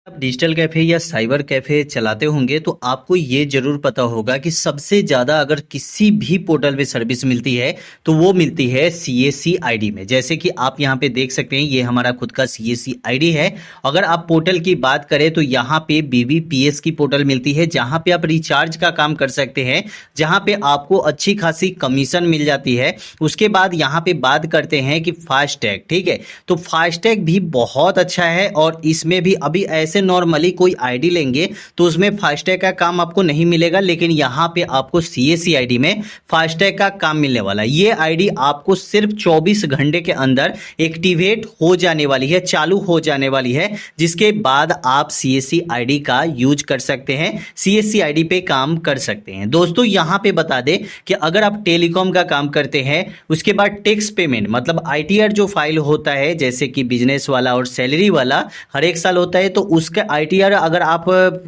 आप digital cafe या cyber cafe चलाते होंगे तो आपको ये ज़रूर पता होगा कि सबसे ज़्यादा अगर किसी भी पोर्टल पे सर्विस मिलती है तो वो मिलती है सीएससी आईडी में। जैसे कि आप यहाँ पे देख सकते हैं, ये हमारा खुद का सीएससी आईडी है। अगर आप पोर्टल की बात करें तो यहाँ पे बीबीपीएस की पोर्टल मिलती है, जहाँ पे आप रिचार्ज का काम कर सकते हैं, जहाँ पे आपको अच्छी खासी कमीशन मिल जाती है। उसके बाद यहाँ पे बात करते हैं कि फास्टैग, ठीक है, तो फास्टैग भी बहुत अच्छा है और इसमें भी अभी ऐसे नॉर्मली कोई आईडी लेंगे तो उसमें फास्टैग का काम आपको नहीं मिलेगा, लेकिन यहाँ पे आपको सीएससी आईडी में फास्टैग का काम मिलने वाला है। ये आईडी आपको सिर्फ 24 घंटे के अंदर एक्टिवेट हो जाने वाली है, चालू हो जाने वाली है, जिसके बाद आप सीएससी आईडी का यूज कर सकते हैं, सीएससी आईडी पे काम कर सकते हैं। दोस्तों यहाँ पे बता दें कि अगर आप टेलीकॉम का काम करते हैं, उसके बाद टैक्स पेमेंट मतलब आईटीआर जो फाइल होता है, जैसे कि बिजनेस वाला और सैलरी वाला हर एक साल होता है, तो उसका आईटीआर अगर आप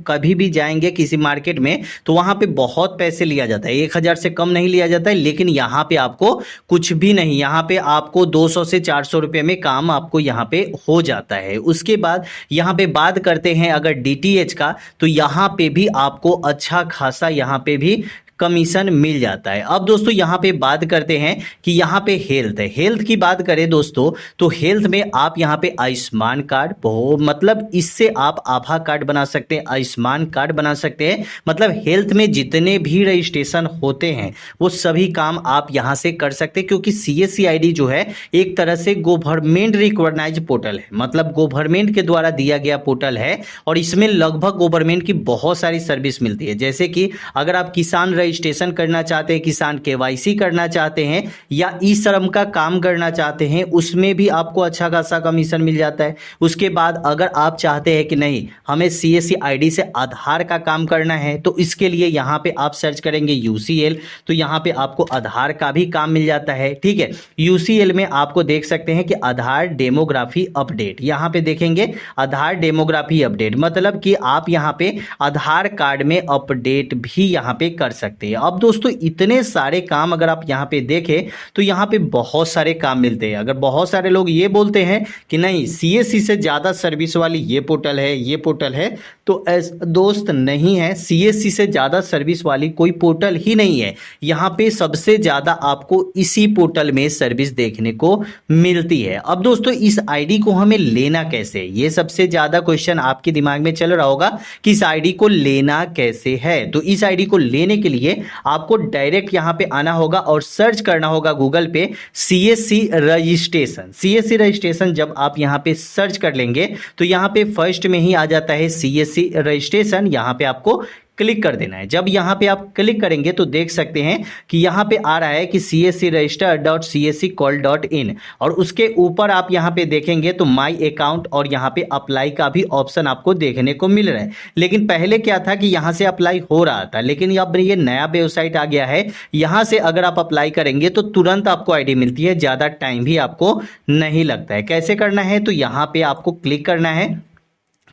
कभी भी जाएंगे किसी मार्केट में तो वहां पे बहुत पैसे लिया जाता है, 1000 से कम नहीं लिया जाता है। लेकिन यहाँ पे आपको कुछ भी नहीं, यहाँ पे आपको 200 से 400 रुपये में काम आपको यहाँ पे हो जाता है। उसके बाद यहाँ पे बात करते हैं अगर डीटीएच का, तो यहाँ पे भी आपको अच्छा खासा यहाँ पे भी कमीशन मिल जाता है। अब दोस्तों यहाँ पे बात करते हैं कि यहाँ पे हेल्थ है। हेल्थ की बात करें दोस्तों तो हेल्थ में आप यहाँ पे आयुष्मान कार्ड मतलब इससे आप आभा कार्ड बना सकते हैं, आयुष्मान कार्ड बना सकते हैं। मतलब हेल्थ में जितने भी रजिस्ट्रेशन होते हैं वो सभी काम आप यहाँ से कर सकते हैं, क्योंकि सीएससी आईडी जो है एक तरह से गवर्नमेंट रिकॉग्नाइज पोर्टल है, मतलब गवर्नमेंट के द्वारा दिया गया पोर्टल है और इसमें लगभग गवर्नमेंट की बहुत सारी सर्विस मिलती है। जैसे कि अगर आप किसान रजिस्ट्रेशन करना चाहते हैं, किसान केवाईसी करना चाहते हैं या ई श्रम का काम करना चाहते हैं, उसमें भी आपको अच्छा खासा कमीशन मिल जाता है। उसके बाद अगर आप चाहते हैं कि नहीं हमें सीएससी आईडी से आधार का काम करना है, तो इसके लिए यहाँ पे आप सर्च करेंगे यूसीएल, तो यहाँ पे आपको आधार का भी काम मिल जाता है। ठीक है, यूसीएल में आपको देख सकते हैं कि आधार डेमोग्राफी अपडेट, यहाँ पे देखेंगे आधार डेमोग्राफी अपडेट, मतलब कि आप यहाँ पे आधार कार्ड में अपडेट भी यहाँ पे कर सकते हैं। अब दोस्तों इतने सारे काम अगर आप यहाँ पे देखें तो यहाँ पे बहुत सारे काम मिलते हैं। अगर बहुत सारे लोग ये बोलते हैं कि नहीं सीएससी से ज्यादा सर्विस वाली ये पोर्टल है, ये पोर्टल है, तो दोस्त नहीं है, सीएससी से ज्यादा सर्विस वाली कोई पोर्टल ही नहीं है। यहाँ पे सबसे ज्यादा आपको इसी पोर्टल में सर्विस देखने को मिलती है। अब दोस्तों इस आईडी को हमें लेना कैसे, ये सबसे ज्यादा क्वेश्चन आपके दिमाग में चल रहा होगा कि इस आईडी को लेना कैसे है। तो इस आईडी को लेने के लिए आपको डायरेक्ट यहां पे आना होगा और सर्च करना होगा गूगल पे सीएससी रजिस्ट्रेशन। सीएससी रजिस्ट्रेशन जब आप यहां पे सर्च कर लेंगे तो यहां पे फर्स्ट में ही आ जाता है सीएससी रजिस्ट्रेशन, यहां पे आपको क्लिक कर देना है। जब यहाँ पे आप क्लिक करेंगे तो देख सकते हैं कि यहाँ पे आ रहा है कि cscregister.csccall.in और उसके ऊपर आप यहाँ पे देखेंगे तो माई अकाउंट और यहाँ पे अप्लाई का भी ऑप्शन आपको देखने को मिल रहा है। लेकिन पहले क्या था कि यहाँ से अप्लाई हो रहा था, लेकिन अब ये नया वेबसाइट आ गया है, यहाँ से अगर आप अप्लाई करेंगे तो तुरंत आपको आईडी मिलती है, ज़्यादा टाइम भी आपको नहीं लगता है। कैसे करना है तो यहाँ पे आपको क्लिक करना है।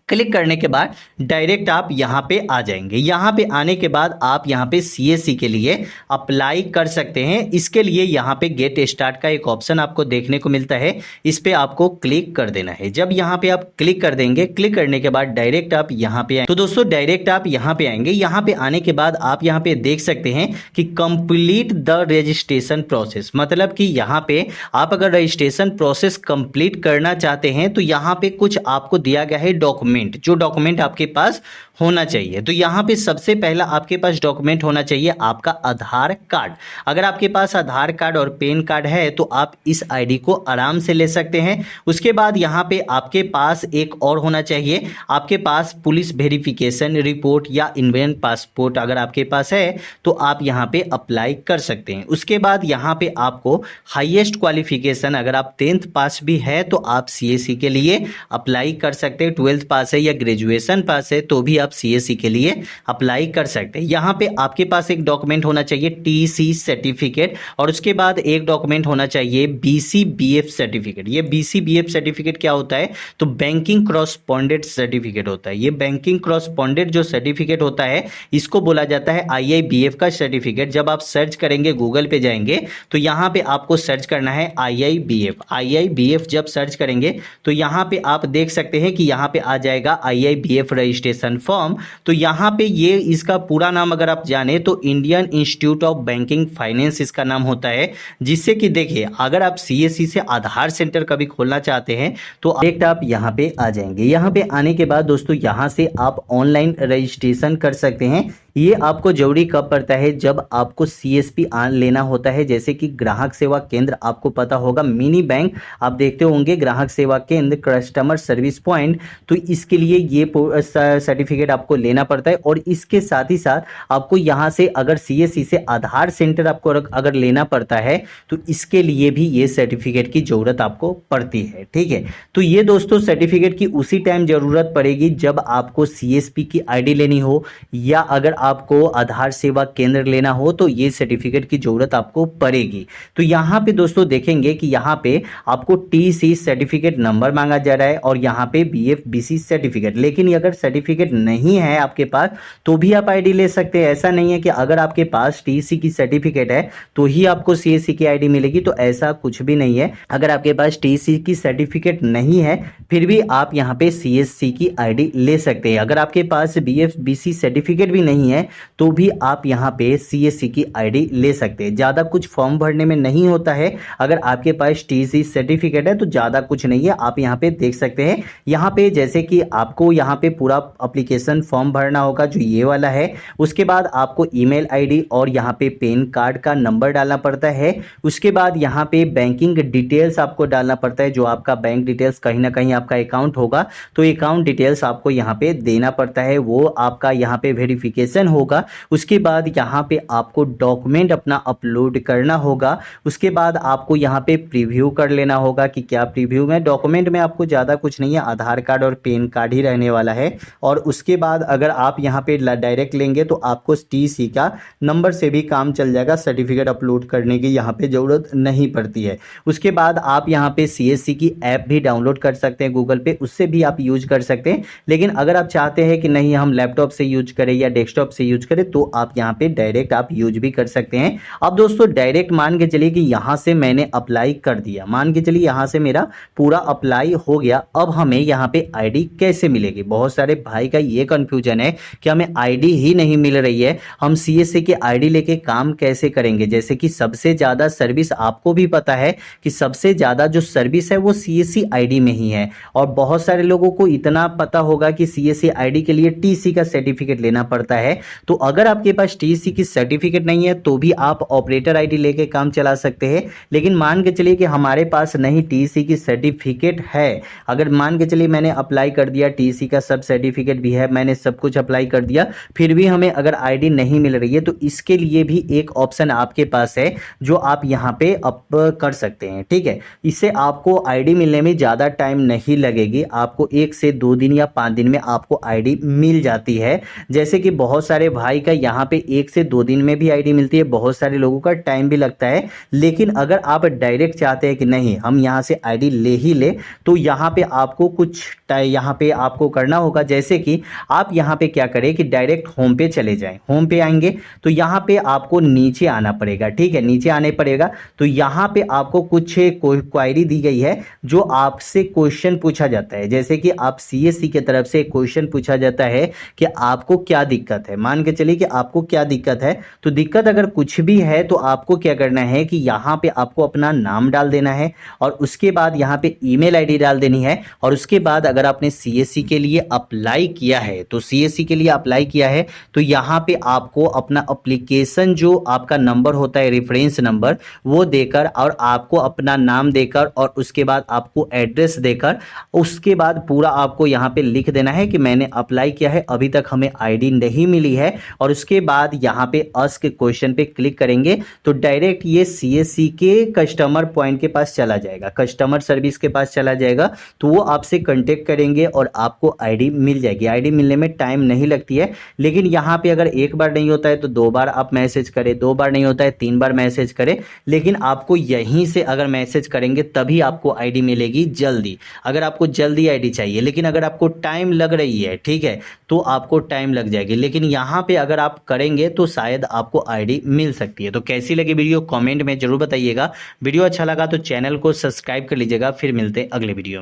क्लिक करने के बाद डायरेक्ट आप यहाँ पे आ जाएंगे। यहाँ पे आने के बाद आप यहाँ पे सीएससी के लिए अप्लाई कर सकते हैं। इसके लिए यहाँ पे गेट स्टार्ट का एक ऑप्शन आपको देखने को मिलता है, इस पे आपको क्लिक कर देना है। जब यहाँ पे आप क्लिक कर देंगे, क्लिक करने के बाद डायरेक्ट आप यहाँ पे आएंगे। तो दोस्तों डायरेक्ट आप यहाँ पे आएंगे। यहाँ पे आने के बाद आप यहाँ पे देख सकते हैं कि कंप्लीट द रजिस्ट्रेशन प्रोसेस, मतलब कि यहाँ पे आप अगर रजिस्ट्रेशन प्रोसेस कंप्लीट करना चाहते हैं तो यहाँ पे कुछ आपको दिया गया है डॉक्यूमेंट, जो डॉक्यूमेंट आपके पास होना चाहिए। तो यहाँ पे सबसे पहला आपके पास डॉक्यूमेंट होना चाहिए आपका आधार कार्ड। अगर आपके पास आधार कार्ड और पैन कार्ड है तो आप इस आईडी को आराम से ले सकते हैं। उसके बाद यहाँ पे आपके पास एक और होना चाहिए, आपके पास पुलिस वेरिफिकेशन रिपोर्ट या इंडियन पासपोर्ट अगर आपके पास है तो आप यहाँ पे अप्लाई कर सकते हैं। उसके बाद यहाँ पे आपको हाईएस्ट क्वालिफिकेशन, अगर आप 10th पास भी है तो आप सीएससी के लिए अप्लाई कर सकते हैं। 12th पास है या ग्रेजुएशन पास है तो भी आप सीएससी के लिए अप्लाई कर सकते हैं। यहाँ पे आपके पास एक डॉक्यूमेंट होना चाहिए टीसी सर्टिफिकेट और उसके बाद एक डॉक्यूमेंट होना चाहिए बीसीबीएफ सर्टिफिकेट। ये बीसीबीएफ सर्टिफिकेट क्या होता है तो बैंकिंग क्रॉसपॉन्डेंट सर्टिफिकेट होता है। ये बैंकिंग क्रॉसपॉन्डेंट जो सर्टिफिकेट होता है इसको बोला जाता है आईआईबीएफ का सर्टिफिकेट। जब आप सर्च करेंगे गूगल पे जाएंगे तो यहाँ पे आपको सर्च करना है आईआईबीएफ। आईआईबीएफ जब सर्च करेंगे तो यहाँ पे आप देख सकते हैं कि यहाँ पे आ जाएगा जाएगा IIBF रजिस्ट्रेशन फॉर्म। तो यहाँ पे ये इसका पूरा नाम अगर आप जाने तो Indian institute of banking finance इसका नाम होता है। जिससे कि देखिए अगर आप CSC से आधार सेंटर कभी खोलना चाहते हैं तो डायरेक्ट आप यहाँ पे आ जाएंगे। यहाँ पे आने के बाद दोस्तों यहाँ से आप ऑनलाइन रजिस्ट्रेशन कर सकते हैं। ये आपको जरूरी कब पड़ता है, जब आपको CSP लेना होता है, जैसे कि ग्राहक सेवा केंद्र, आपको पता होगा मिनी बैंक आप देखते होंगे, ग्राहक सेवा केंद्र, कस्टमर सर्विस पॉइंट, तो इसके लिए ये सर्टिफिकेट आपको लेना पड़ता है। और इसके साथ ही साथ आपको यहाँ से अगर CSC से आधार सेंटर आपको अगर लेना पड़ता है तो इसके लिए भी ये सर्टिफिकेट की जरूरत आपको पड़ती है। ठीक है, तो ये दोस्तों सर्टिफिकेट की उसी टाइम जरूरत पड़ेगी जब आपको CSP की ID लेनी हो या अगर आपको आधार सेवा केंद्र लेना हो तो ये सर्टिफिकेट की जरूरत आपको पड़ेगी। तो यहाँ पे दोस्तों देखेंगे कि यहाँ पे आपको TC सर्टिफिकेट नंबर मांगा जा रहा है और यहाँ पे BF-BC सर्टिफिकेट। लेकिन अगर सर्टिफिकेट नहीं है आपके पास तो भी आप ID ले सकते हैं। ऐसा नहीं है कि अगर आपके पास TC की सर्टिफिकेट है तो ही आपको CSC की ID मिलेगी, तो ऐसा कुछ भी नहीं है। अगर आपके पास TC की सर्टिफिकेट नहीं है फिर भी आप यहाँ पे CSC की ID ले सकते हैं। अगर आपके पास BF-BC सर्टिफिकेट भी नहीं है तो भी आप यहाँ पे CSC की ID ले सकते हैं। ज्यादा कुछ फॉर्म भरने में नहीं होता है। अगर आपके पास TC सर्टिफिकेट है तो ज्यादा कुछ नहीं है, आप यहाँ पे देख सकते हैं। यहाँ पे जैसे कि आपको यहाँ पे पूरा एप्लीकेशन फॉर्म भरना होगा जो ये वाला है। उसके बाद आपको ईमेल ID और यहाँ पे पैन कार्ड का नंबर डालना पड़ता है। उसके बाद यहाँ पे बैंकिंग डिटेल्स आपको डालना पड़ता है, जो आपका बैंक डिटेल्स कहीं ना कहीं आपका अकाउंट होगा तो अकाउंट डिटेल्स आपको यहाँ पे देना पड़ता है, वो आपका यहाँ पे वेरिफिकेशन होगा। उसके बाद यहाँ पे आपको डॉक्यूमेंट अपना अपलोड करना होगा। उसके बाद आपको यहाँ पे प्रीव्यू कर लेना होगा कि क्या प्रीव्यू में डॉक्यूमेंट में आपको ज़्यादा कुछ नहीं है, आधार कार्ड और पैन कार्ड ही रहने वाला है। और उसके बाद अगर आप यहाँ पे डायरेक्ट लेंगे तो आपको TC का नंबर से भी काम चल जाएगा, सर्टिफिकेट अपलोड करने की यहाँ पे ज़रूरत नहीं पड़ती है। उसके बाद आप यहाँ पे CSC की ऐप भी डाउनलोड कर सकते हैं गूगल पे, उससे भी आप यूज कर सकते हैं। लेकिन अगर आप चाहते हैं कि नहीं हम लैपटॉप से यूज करें या डेस्कटॉप से यूज करें तो आप यहाँ पे डायरेक्ट आप यूज भी कर सकते हैं। अब दोस्तों डायरेक्ट मान के चलिए कि यहाँ से मैंने अप्लाई कर दिया, मान के चलिए यहाँ से मेरा पूरा अप्लाई हो गया। अब हमें यहाँ पे ID कैसे मिलेगी? बहुत सारे भाई का ये कंफ्यूजन है कि हमें ID ही नहीं मिल रही है, हम CSC की ID लेके काम कैसे करेंगे? जैसे कि सबसे ज्यादा सर्विस आपको भी पता है कि सबसे ज्यादा जो सर्विस है वो CSC ID में ही है। और बहुत सारे लोगों को इतना पता होगा कि CSC ID के लिए TC का सर्टिफिकेट लेना पड़ता है। तो अगर आपके पास TC की सर्टिफिकेट नहीं है तो भी आप ऑपरेटर ID लेके काम चला सकते हैं। लेकिन मान के चलिए कि हमारे पास नहीं TC की सर्टिफिकेट है, अगर मान के चलिए मैंने अप्लाई कर दिया, TC का सब सर्टिफिकेट भी है, मैंने सब कुछ अप्लाई कर दिया, फिर भी हमें अगर ID नहीं मिल रही है तो इसके लिए भी एक ऑप्शन आपके पास है जो आप यहाँ पे अप कर सकते हैं। ठीक है, इससे आपको ID मिलने में ज़्यादा टाइम नहीं लगेगी, आपको 1 से 2 दिन या 5 दिन में आपको ID मिल जाती है। जैसे कि बहुत सारे भाई का यहाँ पे 1 से 2 दिन में भी ID मिलती है, बहुत सारे लोगों का टाइम भी लगता है। लेकिन अगर आप डायरेक्ट चाहते हैं कि नहीं हम यहाँ से ID ले ही ले तो यहाँ पे आपको कुछ यहाँ पे आपको करना होगा। जैसे कि आप यहाँ पे क्या करें कि डायरेक्ट होम पे चले जाएं, होम पे आएंगे तो यहाँ पे आपको नीचे आना पड़ेगा। ठीक है, नीचे आने पड़ेगा तो यहाँ पे आपको कुछ क्वायरी दी गई है जो आपसे क्वेश्चन पूछा जाता है। जैसे कि आप CSC की तरफ से क्वेश्चन पूछा जाता है कि आपको क्या दिक्कत है, मान के चलिए कि आपको क्या दिक्कत है। तो दिक्कत अगर कुछ भी है तो आपको क्या करना है कि यहाँ पे आपको अपना नाम डाल देना है और उसके बाद यहाँ पे ईमेल ID डाल देनी है। और उसके बाद अगर आपने CSC के लिए अप्लाई किया है तो CSC के लिए अप्लाई किया है तो यहाँ पे आपको अपना एप्लीकेशन जो आपका नंबर होता है रेफरेंस नंबर वो देकर और आपको अपना नाम देकर और उसके बाद आपको एड्रेस देकर उसके बाद पूरा आपको यहाँ पे लिख देना है कि मैंने अप्लाई किया है, अभी तक हमें ID नहीं मिली है। और उसके बाद यहाँ पे आस्क क्वेश्चन पे क्लिक करेंगे तो डायरेक्ट ये CSC के कस्टमर पॉइंट के पास चला जाएगा, कस्टमर सर्विस के पास चला जाएगा। तो वो आपसे कांटेक्ट करेंगे और आपको ID मिल जाएगी। ID मिलने में टाइम नहीं लगती है। लेकिन यहाँ पे अगर एक बार नहीं होता है तो 2 बार आप मैसेज करें, 2 बार नहीं होता है 3 बार मैसेज करें। लेकिन आपको यहीं से अगर मैसेज करेंगे तभी आपको ID मिलेगी जल्दी, अगर आपको जल्दी ID चाहिए। लेकिन अगर आपको टाइम लग रही है, ठीक है, तो आपको टाइम लग जाएगी। लेकिन यहाँ पे अगर आप करेंगे तो शायद आपको ID मिल सकती है। तो कैसी लगी वीडियो कमेंट में जरूर बताइएगा। वीडियो अच्छा लगा तो चैनल को सब्सक्राइब कर लीजिएगा। फिर मिलते हैं अगले वीडियो में।